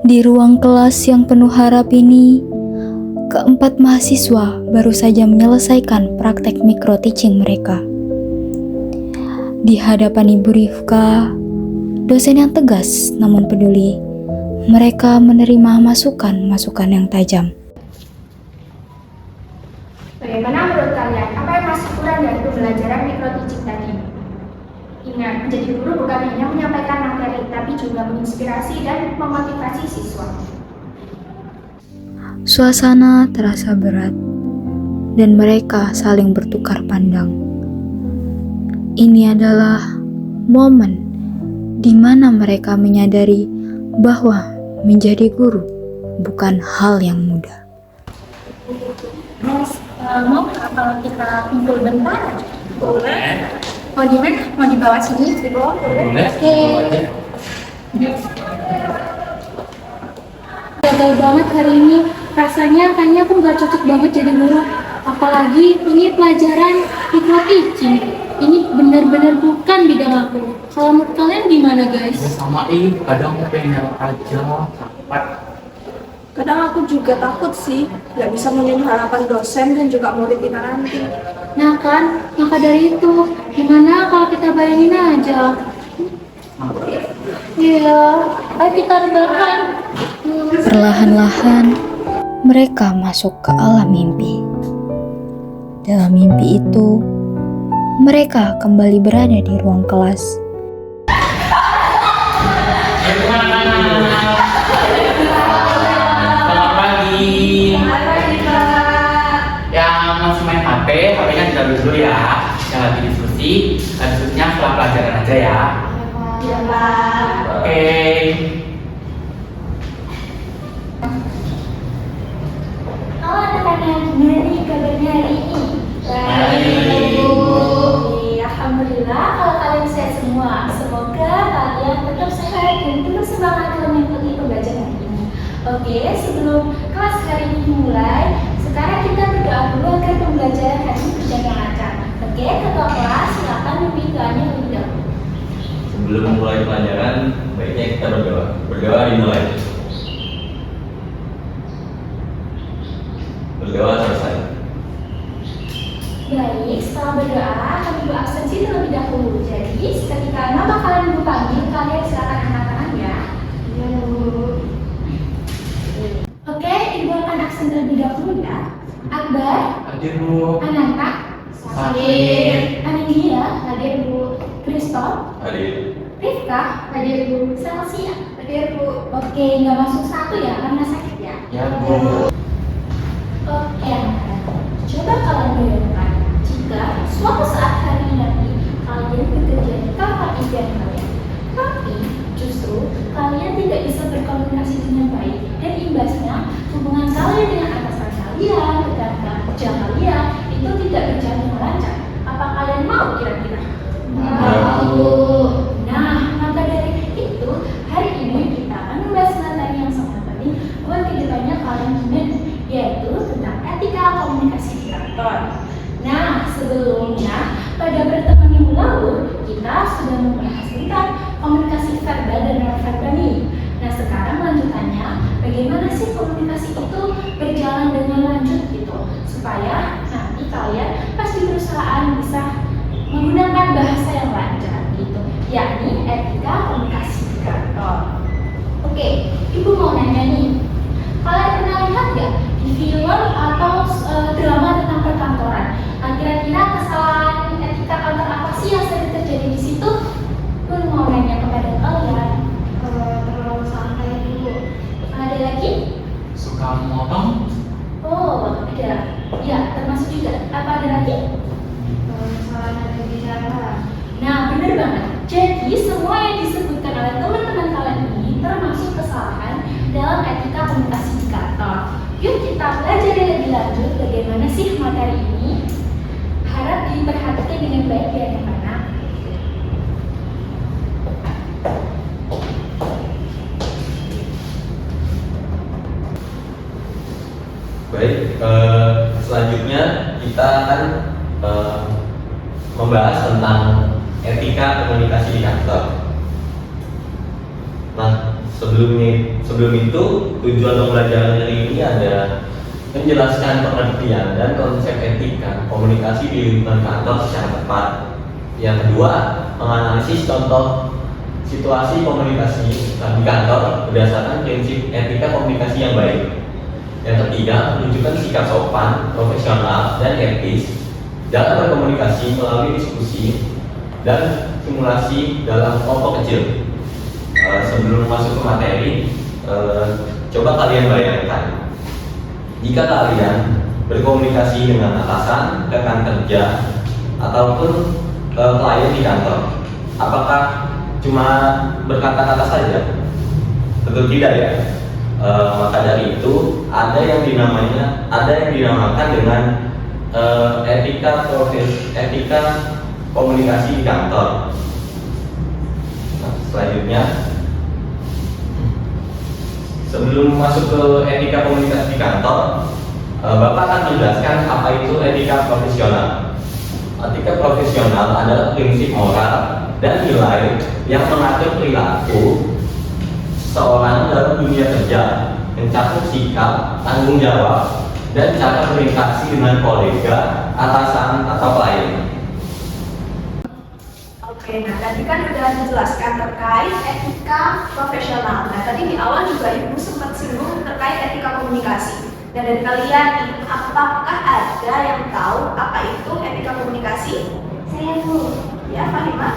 Di ruang kelas yang penuh harap ini, keempat mahasiswa baru saja menyelesaikan praktek micro teaching mereka. Di hadapan Ibu Rifka, dosen yang tegas namun peduli, mereka menerima masukan-masukan yang tajam. Bagaimana menurut kalian? Apa yang masih kurang dari pembelajaran micro teaching tadi? Ingat, menjadi guru bukan hanya menyampaikan materi, tapi juga menginspirasi dan memotivasi siswa. Suasana terasa berat, dan mereka saling bertukar pandang. Ini adalah momen di mana mereka menyadari bahwa menjadi guru bukan hal yang mudah. Mas, mau nggak kalau kita kumpul bentar? Boleh. Mau di mana? Mau di bawah sini? Di bawah? Boleh. Oke. Gagal banget hari ini. Rasanya kayaknya aku nggak cocok banget jadi guru. Apalagi ini pelajaran micro teaching. Ini benar-benar bukan bidang aku. Kalau menurut kalian gimana guys? Sama kadang pengen aja dapat. Kadang aku juga takut sih, nggak bisa memenuhi harapan dosen dan juga murid kita nanti. Nah kan, maka dari itu, gimana kalau kita bayangin aja? Iya, ayo kita rebahan. Perlahan-lahan, mereka masuk ke alam mimpi. Dalam mimpi itu, mereka kembali berada di ruang kelas. Yang masih main HP, HP-nya ditaruh dulu ya. Yang lagi diskusinya setelah pelajaran aja ya. Iya Pak. Oke. Halo anak-anak, gimana nih kabarnya hari ini? Baik. Alhamdulillah kalau kalian sehat semua. Semoga kalian tetap sehat dan terus semangat dalam mengikuti pembelajaran hari ini. Oke, sebelum kelas hari ini dimulai, sekarang kita berdoa dulu agar pembelajaran hari ini berjalan lancar. Oke, ketua kelas silakan memimpin doanya lebih dahulu. Sebelum memulai pelajaran, baiknya kita berdoa. Berdoa dimulai. Berdoa selesai. Baik, setelah berdoa, kami ibu absensi terlebih dahulu. Jadi, ketika nama kalian ibu panggil, kalian silakan angkat tangan ya. Iya, Bu. Oke, ibu akan absen terlebih dahulu ya. Akbar, Hadir Bu. Ananta, Hadir. Anindya, hadir Bu. Kristof, Hadir. Rifka, hadir Bu. Selsia, hadir Bu. Oke, nggak masuk satu ya, karena sakit ya. Ya Bu. Oke, anak-anak. Coba kalian bayangkan jika suatu saat hari nanti kalian bekerja di kamar impian kalian, tapi justru kalian tidak bisa berkomunikasi dengan baik dan imbasnya hubungan kalian dengan atasan kalian, rekan kerja kalian itu tidak berjalan dengan lancar. Apa kalian mau kira-kira? Mau. Nah, maka dari itu hari ini kita akan membahas materi yang sangat penting buat kedepannya kalian gimana, yaitu tentang etika komunikasi di kantor. Nah, sebelumnya pada pertemuan minggu lalu kita sudah membahas tentang komunikasi verbal dan non-verbal nih. Nah, sekarang lanjutannya bagaimana sih komunikasi itu berjalan dengan lanjut gitu, supaya nanti kalian pas di perusahaan bisa menggunakan bahasa yang lancar gitu, yakni etika komunikasi di kantor. Oke, ibu mau nanya nih, kalian pernah lihat nggak di film atau drama tentang perkantoran? Kira-kira kesalahan etika kantor apa sih yang sering terjadi di situ? Pun mau nanya kepada kalian. Terlalu santai dulu. Ada lagi? Suka memotong? Oh, ada. Ya, termasuk juga. Apa ada lagi? Kesalahan ada bicara. Nah, benar banget. Jadi semua yang disebutkan oleh teman-teman kalian ini termasuk kesalahan dalam etika komunikasi di kantor. Yuk kita pelajari lebih lanjut bagaimana sih materi ini. Harap diperhatikan dengan baik ya anak-anak. Baik, selanjutnya kita akan membahas tentang etika komunikasi di kantor. Nah, Sebelum itu, tujuan pembelajaran hari ini ada menjelaskan pengertian dan konsep etika komunikasi di lingkungan kantor secara tepat. Yang kedua, menganalisis contoh situasi komunikasi di kantor berdasarkan prinsip etika komunikasi yang baik. Yang ketiga, menunjukkan sikap sopan, profesional, dan etis dalam berkomunikasi melalui diskusi dan simulasi dalam kelompok kecil. Sebelum masuk ke materi, coba kalian bayangkan, jika kalian berkomunikasi dengan atasan, rekan kerja, ataupun klien di kantor, apakah cuma berkata-kata saja? Tentu tidak ya. Maka dari itu ada yang dinamakan dengan etika komunikasi di kantor. Nah, selanjutnya, sebelum masuk ke etika komunikasi di kantor, Bapak akan menjelaskan apa itu etika profesional. Etika profesional adalah prinsip moral dan nilai yang mengatur perilaku seorang dalam dunia kerja, mencakup sikap, tanggung jawab, dan cara berinteraksi dengan kolega, atasan, atau klien. Oke, nah tadi kan udah dijelaskan terkait etika profesional. Nah tadi di awal juga Ibu sempat singgung terkait etika komunikasi. Dan dari kalian, apakah ada yang tahu apa itu etika komunikasi? Saya Bu. Ya, Pak Hima?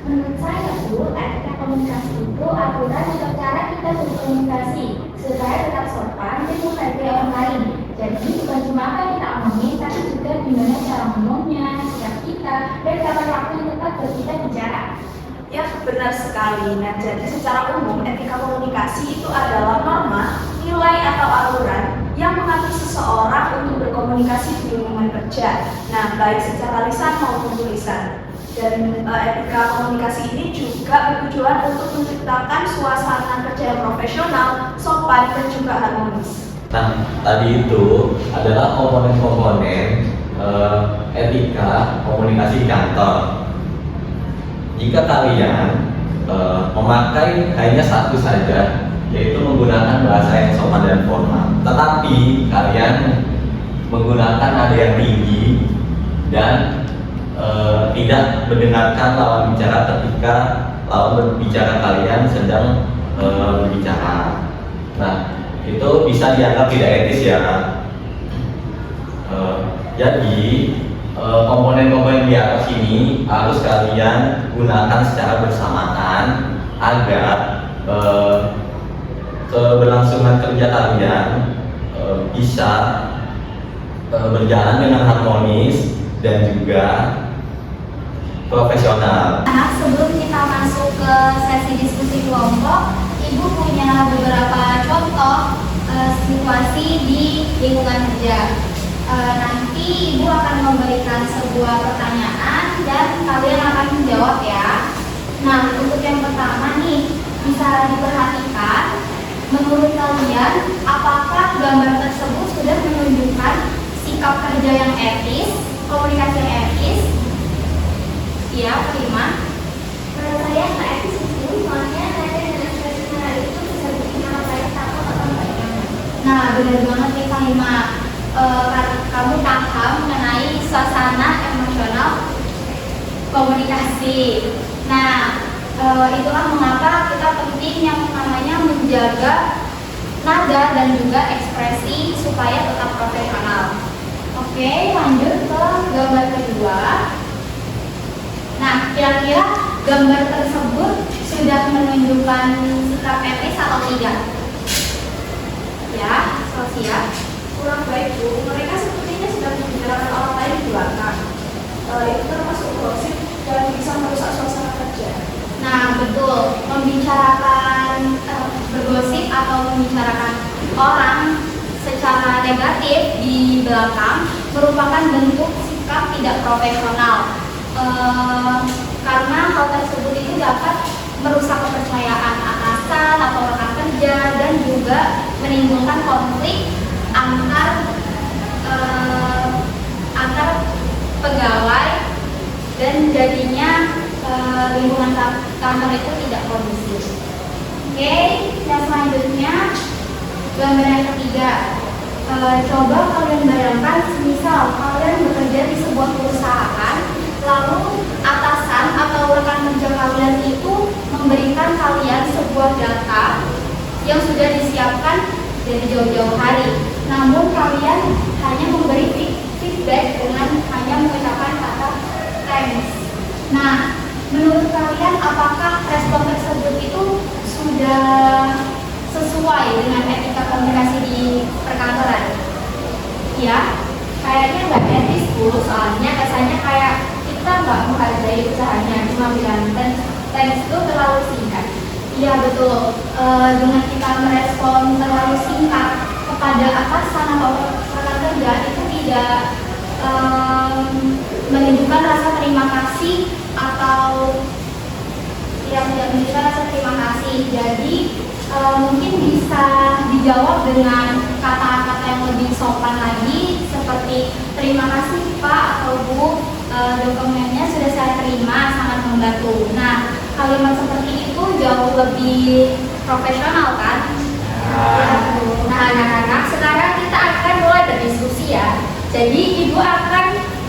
Menurut saya Bu, etika komunikasi itu aturan atau cara kita berkomunikasi supaya tetap sopan dan menghargai orang lain. Jadi bukan cuma apa yang kita omongin, tapi juga gimana cara ngomongnya, sikap kita, dan kapan waktu yang tepat buat kita bicara. Ya, benar sekali. Nah, jadi secara umum etika komunikasi itu adalah norma, nilai atau aturan yang mengatur seseorang untuk berkomunikasi di lingkungan kerja. Nah, baik secara lisan maupun tulisan. Dan etika komunikasi ini juga bertujuan untuk menciptakan suasana kerja yang profesional, sopan, dan juga harmonis. Nah, tadi itu adalah komponen-komponen etika komunikasi di kantor. Jika kalian memakai hanya satu saja, yaitu menggunakan bahasa yang sopan dan formal, tetapi kalian menggunakan nada yang tinggi dan tidak mendengarkan lawan bicara ketika lawan berbicara kalian sedang berbicara. Nah, itu bisa dianggap tidak etis ya. Jadi komponen-komponen di atas ini harus kalian gunakan secara bersamaan agar keberlangsungan kerja kalian bisa berjalan dengan harmonis dan juga profesional. Nah, sebelum kita masuk ke sesi diskusi kelompok, Ibu punya beberapa contoh situasi di lingkungan kerja. Nanti Ibu akan memberikan sebuah pertanyaan dan kalian akan menjawab ya. Nah, untuk yang pertama nih, bisa diperhatikan, menurut kalian apakah gambar tersebut sudah menunjukkan sikap kerja yang etis, komunikasi yang etis? Iya, kelima. Menurut saya nggak etis itu, soalnya nada dan ekspresi nada itu bisa bikin orang lain takut atau nggak nyaman. Nah, benar banget nih Kak Hima. Kamu paham mengenai suasana emosional komunikasi. Nah, itulah mengapa kita penting yang namanya menjaga nada dan juga ekspresi supaya tetap profesional. Oke, lanjut ke gambar kedua. Nah, kira-kira gambar tersebut sudah menunjukkan sikap etis atau tidak? Ya, sosial. Kurang baik Bu, mereka sepertinya sedang membicarakan orang lain di belakang. Itu termasuk gosip dan bisa merusak suasana kerja. Nah, betul. Membicarakan bergosip atau membicarakan orang secara negatif di belakang merupakan bentuk sikap tidak profesional. Karena hal tersebut itu dapat merusak kepercayaan atasan atau rekan kerja dan juga menimbulkan konflik antar pegawai dan jadinya lingkungan kantor itu tidak kondusif. Oke. yang selanjutnya gambar yang ketiga. Coba kalian bayangkan, misal kalian bekerja di sebuah perusahaan, lalu atasan atau rekan kerja kalian itu memberikan kalian sebuah data yang sudah disiapkan dari jauh-jauh hari. Namun kalian hanya memberi feedback dengan hanya mengucapkan kata thanks. Nah, menurut kalian apakah respon tersebut itu sudah sesuai dengan etika komunikasi di perkantoran? Ya, kayaknya nggak etis Bu, soalnya kesannya kayak kita nggak menghargai usahanya, cuma bilang thanks itu terlalu singkat. Iya betul, dengan kita merespon terlalu singkat kepada atasan atau rekan kerja itu tidak menunjukkan rasa terima kasih atau tidak menunjukkan rasa terima kasih. Jadi mungkin bisa dijawab dengan kata-kata yang lebih sopan lagi, seperti terima kasih Pak atau Bu, dokumennya sudah saya terima, sangat membantu. Nah, kalimat seperti itu jauh lebih profesional kan? Nah, anak-anak, sekarang kita akan mulai berdiskusi ya. Jadi ibu akan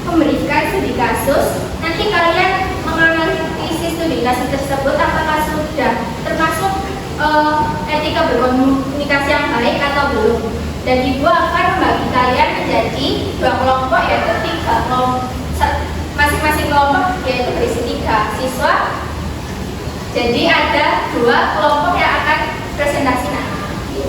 memberikan studi kasus. Nanti kalian menganalisis studi kasus tersebut apakah sudah termasuk etika berkomunikasi yang baik atau belum. Dan ibu akan membagi kalian menjadi 2 kelompok, yaitu 3 kelompok. Masing-masing kelompok yaitu berisi 3 siswa. Jadi ada 2 kelompok yang akan presentasi nanti.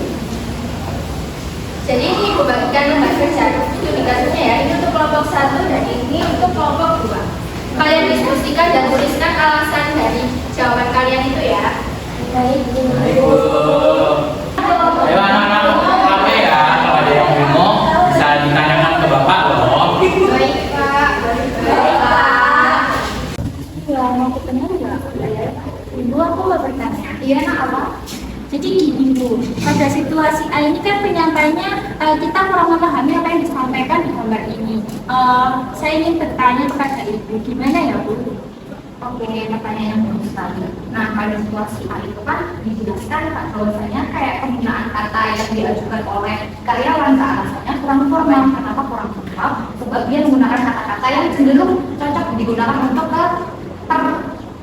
Jadi ini ibu bagikan lembar kerja studi kasusnya ya. Ini untuk kelompok 1 dan ini untuk kelompok 2. Kalian diskusikan dan tuliskan alasan dari jawaban kalian itu ya. Baik, Bu. Ayo anak-anak, apa ya? Kalau ada yang bingung bisa ditanyakan ke Bapak loh. Baik Pak, baik Pak. Ya, mau ketemu nggak? Ibu, aku mau bertanya. Iya nak, apa? Jadi gini Bu, pada situasi A ini kan penyampainya kita kurang memahami apa yang disampaikan di gambar ini. Saya ingin bertanya kepada Ibu, gimana ya Bu? Oke, pertanyaan yang bagus sekali. Nah, pada situasi A itu kan dijelaskan bahwasanya kayak penggunaan kata yang diajukan oleh karyawan ke atasannya kurang formal. Kenapa kurang formal? Sebab dia menggunakan kata-kata yang cenderung cocok digunakan untuk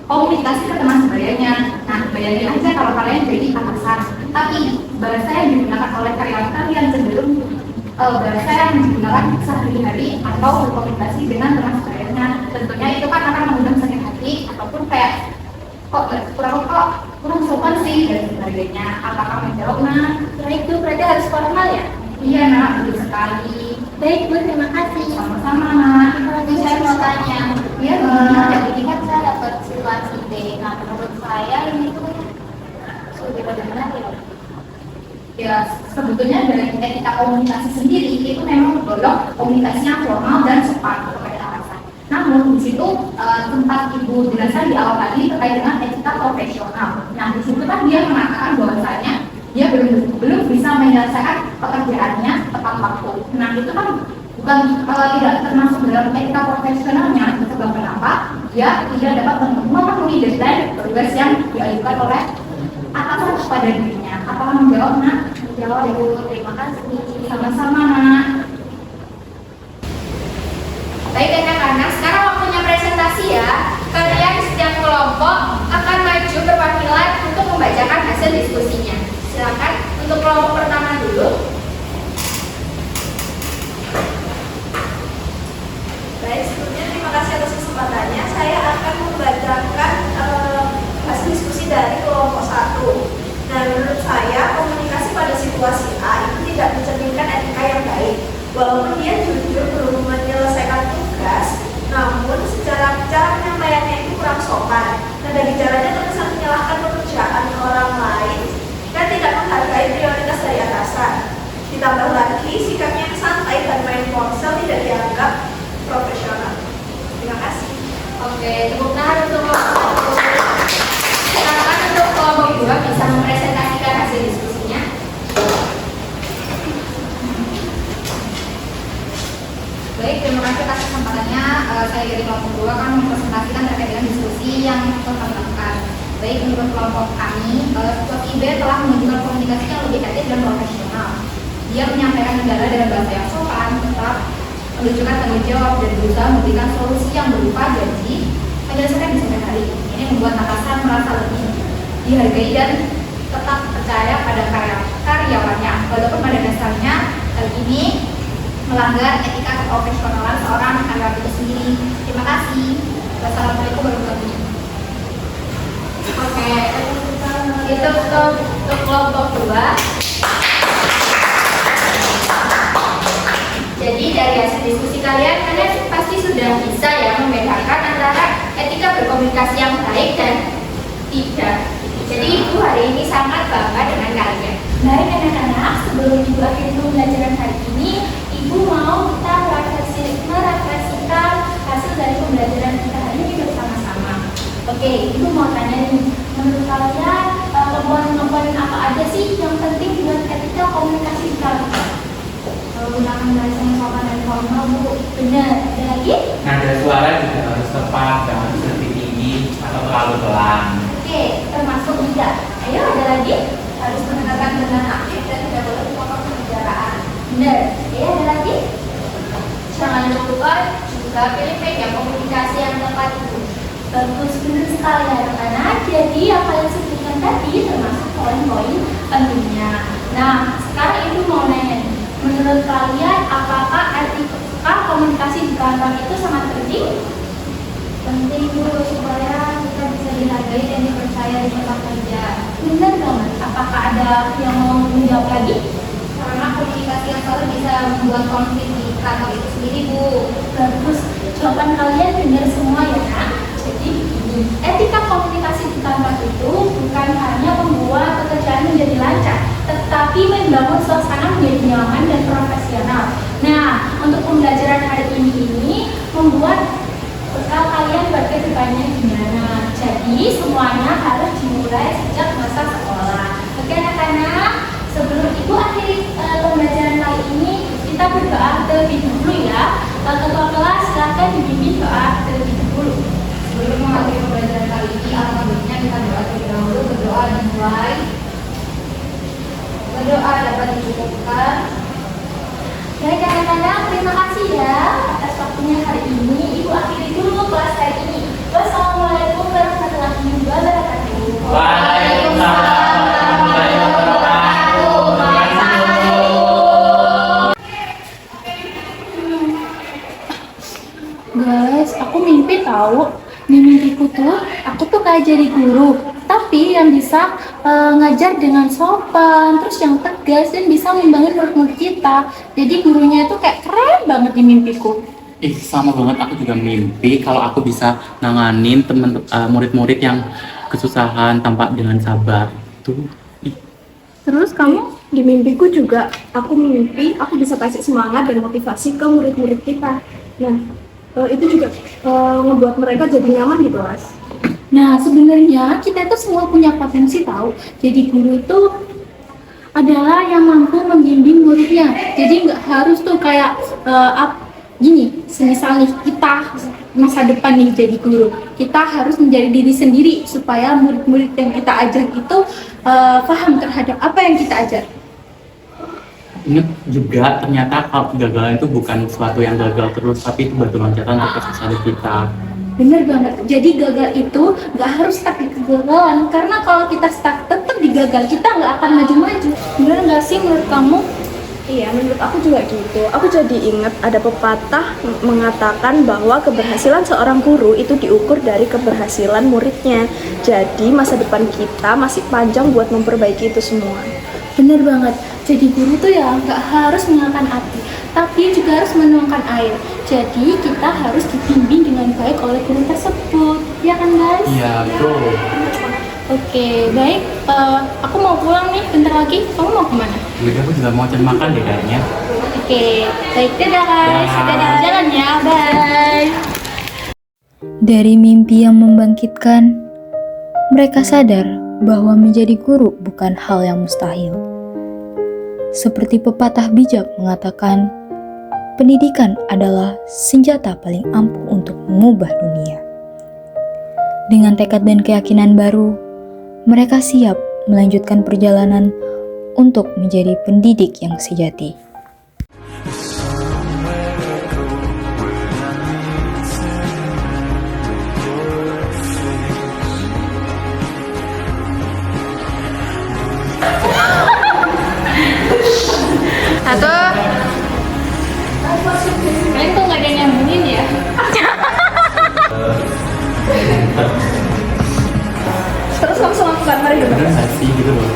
komunikasi ke teman sebayanya. Nah, bayangin aja kalau kalian jadi atasan, tapi bahasa yang digunakan oleh karyawan kalian cenderung bahasa yang digunakan sehari-hari atau berkomunikasi dengan teman sebayanya. Tentunya itu kan akan mengundang sakit hati ataupun kayak kurang sopan sih dan sebagainya. Apakah menjawab nah itu berarti harus formal ya? Iya nak, betul sekali. Baik Bu, terima kasih. Sama-sama nak. Saya mau tanya, ya jadi kan saya dapat situasi B. Nah, menurut saya ini tuh sudah benar ya. Ya, sebetulnya dari etika komunikasi sendiri itu memang mendorong komunikasinya formal dan sopan kepada atasan. Namun di situ tempat Ibu jelaskan di awal tadi terkait dengan etika profesional. Nah, di situ kan dia mengatakan bahwasanya dia belum bisa menyelesaikan pekerjaannya tepat waktu. Nah, itu kan bukan tidak termasuk dalam etika profesionalnya. Sebab kenapa? Dia tidak dapat memenuhi deadline tugas yang diajukan oleh atasan kepada dirinya. Apakah menjawab nak? Menjawab Bu, terima kasih. Sama-sama nak. Baik anak-anak, sekarang waktunya presentasi ya. Kalian setiap kelompok akan maju perwakilan untuk membacakan hasil diskusinya. Silakan untuk kelompok pertama dulu. Baik, sebelumnya terima kasih atas kesempatannya. Saya akan membacakan hasil diskusi dari kelompok 1. Nah, menurut saya komunikasi pada situasi A itu tidak mencerminkan etika yang baik. Walaupun dia jujur belum menyelesaikan tugas, namun secara cara penyampaiannya itu kurang sopan. Nah, dari caranya terkesan menyalahkan pekerjaan orang lain dan tidak menghargai prioritas dari atasan. Ditambah lagi sikapnya yang santai dan main ponsel tidak dianggap profesional. Terima kasih. Oke, tepuk tangan untuk kelompok 1. Silakan untuk kelompok 2 bisa mempresentasikan hasil diskusinya. Baik, terima kasih atas kesempatannya. Saya dari kelompok 2 akan mempresentasikan terkait dengan diskusi yang telah dilakukan. Baik, menurut kelompok kami, Ketua IB telah menunjukkan komunikasi yang lebih etis dan profesional. Dia menyampaikan kendala dengan bahasa yang sopan, tetap menunjukkan tanggung jawab dan berusaha memberikan solusi yang berupa janji menyelesaikan di sore hari. Ini membuat atasan merasa lebih dihargai dan tetap percaya pada karyawannya, walaupun pada dasarnya hal ini melanggar etika keprofesionalan seorang karyawan itu sendiri. Terima kasih. Wassalamualaikum warahmatullahi wabarakatuh. Oke, itu untuk kelompok 2. Jadi dari hasil diskusi kalian pasti sudah bisa ya membedakan antara etika berkomunikasi yang baik dan tidak. Jadi Ibu hari ini sangat bangga dengan kalian. Baik anak-anak, sebelum Ibu akhiri pembelajaran hari ini, Ibu mau kita merefleksikan hasil dari pembelajaran kita hari ini bersama-sama. Oke, Ibu mau tanya nih, menurut kalian komponen apa aja sih yang penting buat etika komunikasi kita? Menggunakan bahasa yang sopan dan formal, Bu. Benar. Ada lagi? Nada suara juga harus tepat, jangan lebih tinggi atau terlalu pelan. Oke, termasuk juga. Ayo, ada lagi? Harus mendengarkan dengan aktif dan tidak boleh memotong pembicaraan. Benar. Ayo, ada lagi? Jangan lupa juga pilih media komunikasi yang tepat itu. Bagus, benar sekali anak-anak. Jadi apa yang disebutkan tadi termasuk poin-poin pentingnya. Nah, sekarang Ibu mau nanya nih. Menurut kalian, apakah etika komunikasi di kantor itu sangat penting? Penting Bu, supaya kita bisa dihargai dan dipercaya di tempat kerja. Benar banget. Apakah ada yang mau menjawab lagi? Karena komunikasi yang salah bisa membuat konflik di kantor itu sendiri, Bu. Bagus. Jawaban kalian benar semua ya, Nak. Jadi, etika komunikasi di kantor itu bukan hanya membuat pekerjaan menjadi lancar, tetapi membangun suasana menjadi nyaman dan profesional. Nah, untuk pembelajaran hari ini membuat bekal kalian buat kedepannya gimana. Jadi, semuanya harus dimulai sejak masa sekolah. Oke anak-anak, sebelum Ibu akhiri pembelajaran kali ini, kita berdoa terlebih dahulu ya. Ketua kelas silahkan dibimbing doa terlebih dahulu. Sebelum mengakhiri pembelajaran kali ini, alhamdulillah kita doa terlebih dahulu. Berdoa dimulai. Berdoa dapat dicukupkan. Baik anak-anak, terima kasih ya atas waktunya hari ini. Ibu akhiri dulu kelas hari ini. Wassalamualaikum warahmatullahi wabarakatuh. Waalaikumsalam warahmatullahi wabarakatuh. Guys, aku mimpi tahu. Di mimpiku tuh, aku tuh kayak jadi guru. Tapi yang bisa ngajar dengan sopan, terus yang tegas dan bisa ngimbangin murid-murid kita. Jadi gurunya itu kayak keren banget di mimpiku. Ih, sama banget, aku juga mimpi kalau aku bisa nanganin murid-murid yang kesusahan tanpa dengan sabar. Tuh. Terus kamu? Di mimpiku juga, aku mimpi aku bisa kasih semangat dan motivasi ke murid-murid kita. Nah, itu juga ngebuat mereka jadi nyaman di kelas. Nah, sebenarnya kita itu semua punya potensi tahu. Jadi guru itu adalah yang mampu membimbing muridnya. Jadi nggak harus tuh kayak gini, semisal nih kita masa depan nih jadi guru, kita harus menjadi diri sendiri supaya murid-murid yang kita ajar itu paham terhadap apa yang kita ajar. Ingat juga ternyata kalau kegagalan itu bukan sesuatu yang gagal terus, tapi itu batu loncatan untuk kesuksesan kita. Bener banget. Jadi gagal itu nggak harus stuck di kegagalan, karena kalau kita stuck tetap di gagal, kita nggak akan maju-maju. Bener nggak sih menurut kamu? Iya, menurut aku juga gitu. Aku jadi ingat ada pepatah mengatakan bahwa keberhasilan seorang guru itu diukur dari keberhasilan muridnya. Jadi masa depan kita masih panjang buat memperbaiki itu semua. Bener banget. Jadi guru tuh ya nggak harus menyalakan api, tapi juga harus menuangkan air. Jadi kita harus dibimbing dengan baik oleh guru tersebut, ya kan guys? Iya, bro. Oke, baik. Aku mau pulang nih, bentar lagi. Kamu mau kemana? Jadi aku juga mau cari makan deh kayaknya. Oke, baik. Dadah guys. Dadah. Dadah. Jalan ya, bye. Dari mimpi yang membangkitkan, mereka sadar bahwa menjadi guru bukan hal yang mustahil. Seperti pepatah bijak mengatakan, pendidikan adalah senjata paling ampuh untuk mengubah dunia. Dengan tekad dan keyakinan baru, mereka siap melanjutkan perjalanan untuk menjadi pendidik yang sejati. Atau kalian kok nggak ada yang nyambungin ya? Terus langsung lakukan, mari. Bener nggak sih gitu loh?